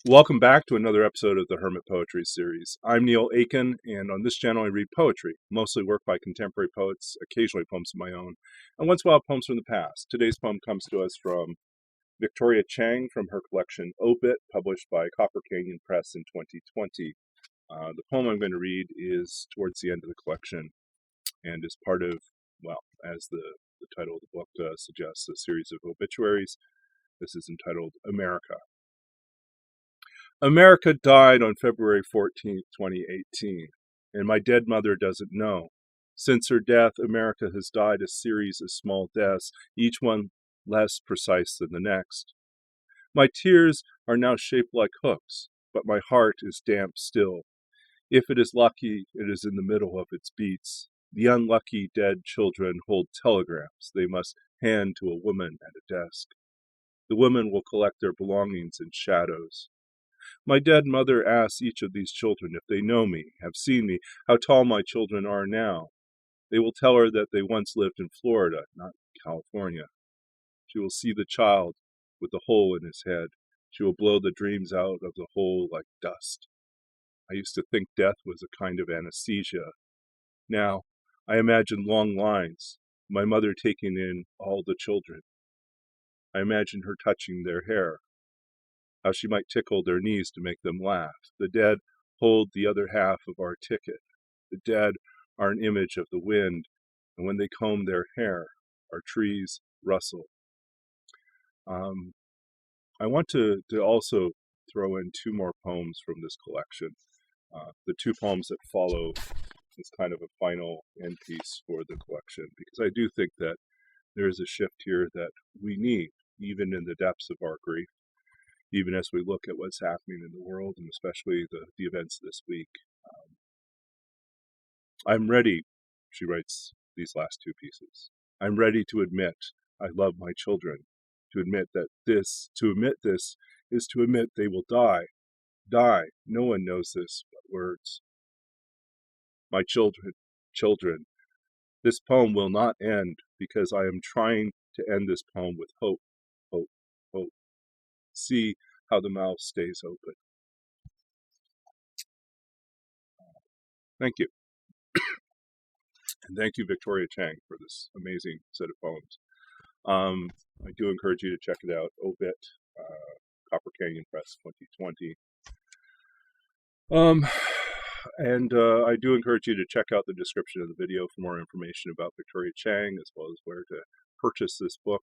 Welcome back to another episode of the Hermit Poetry Series. I'm Neil Aitken, and on this channel I read poetry, mostly work by contemporary poets, occasionally poems of my own, and once in a while poems from the past. Today's poem comes to us from Victoria Chang from her collection OBIT, published by Copper Canyon Press in 2020. The poem I'm going to read is towards the end of the collection and is part of, well, as the title of the book suggests, a series of obituaries. This is entitled America. America died on February 14th, 2018, and my dead mother doesn't know. Since her death, America has died a series of small deaths, each one less precise than the next. My tears are now shaped like hooks, but my heart is damp still. If it is lucky, it is in the middle of its beats. The unlucky dead children hold telegrams they must hand to a woman at a desk. The woman will collect their belongings in shadows. My dead mother asks each of these children if they know me, have seen me, how tall my children are now. They will tell her that they once lived in Florida, not California. She will see the child with the hole in his head. She will blow the dreams out of the hole like dust. I used to think death was a kind of anesthesia. Now, I imagine long lines, my mother taking in all the children. I imagine her touching their hair, how she might tickle their knees to make them laugh. The dead hold the other half of our ticket. The dead are an image of the wind, and when they comb their hair, our trees rustle. I want to also throw in two more poems from this collection. The two poems that follow is kind of a final end piece for the collection, because I do think that there is a shift here that we need, even in the depths of our grief, even as we look at what's happening in the world, and especially the events this week. I'm ready, she writes these last two pieces. I'm ready to admit I love my children, to admit this is to admit they will die. Die, no one knows this but words. My children, this poem will not end because I am trying to end this poem with hope, hope, hope. See how the mouth stays open. Thank you. And thank you, Victoria Chang, for this amazing set of poems. I do encourage you to check it out, OBIT, Copper Canyon Press 2020. And I do encourage you to check out the description of the video for more information about Victoria Chang, as well as where to purchase this book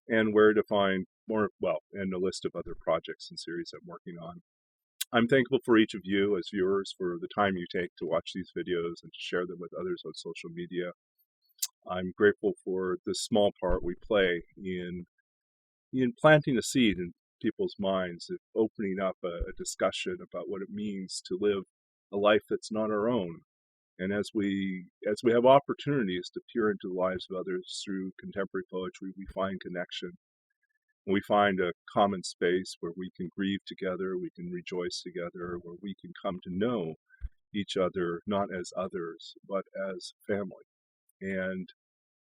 and where to find more, and a list of other projects and series I'm working on. I'm thankful for each of you as viewers for the time you take to watch these videos and to share them with others on social media. I'm grateful for the small part we play in planting a seed in people's minds, of opening up a discussion about what it means to live a life that's not our own. And as we have opportunities to peer into the lives of others through contemporary poetry, we find connection. We find a common space where we can grieve together, we can rejoice together, where we can come to know each other not as others, but as family. And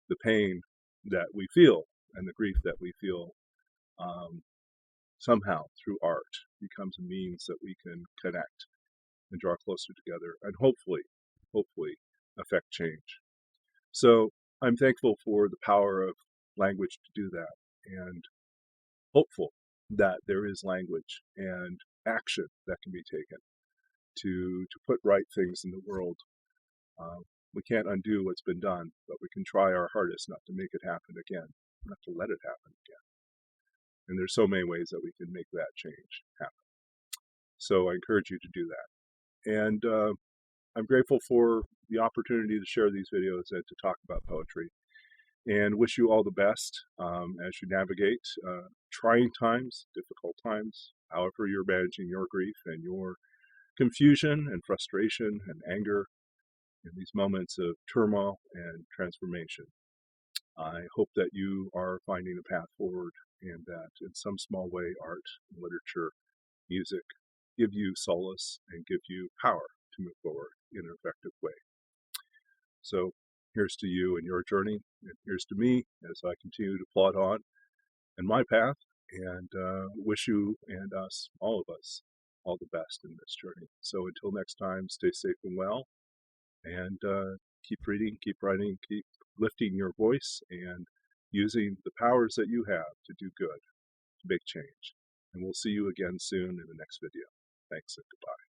the pain that we feel and the grief that we feel somehow through art becomes a means that we can connect and draw closer together and hopefully affect change. So I'm thankful for the power of language to do that, and hopeful that there is language and action that can be taken to put right things in the world. We can't undo what's been done, but we can try our hardest not to make it happen again, not to let it happen again. And there's so many ways that we can make that change happen. So I encourage you to do that. And I'm grateful for the opportunity to share these videos and to talk about poetry. And wish you all the best as you navigate trying times, difficult times, however you're managing your grief and your confusion and frustration and anger in these moments of turmoil and transformation. I hope that you are finding a path forward, and that in some small way art, literature, music give you solace and give you power to move forward in an effective way. So here's to you and your journey, and here's to me as I continue to plod on in my path and wish you and us, all of us, all the best in this journey. So until next time, stay safe and well, and keep reading, keep writing, keep lifting your voice, and using the powers that you have to do good, to make change. And we'll see you again soon in the next video. Thanks and goodbye.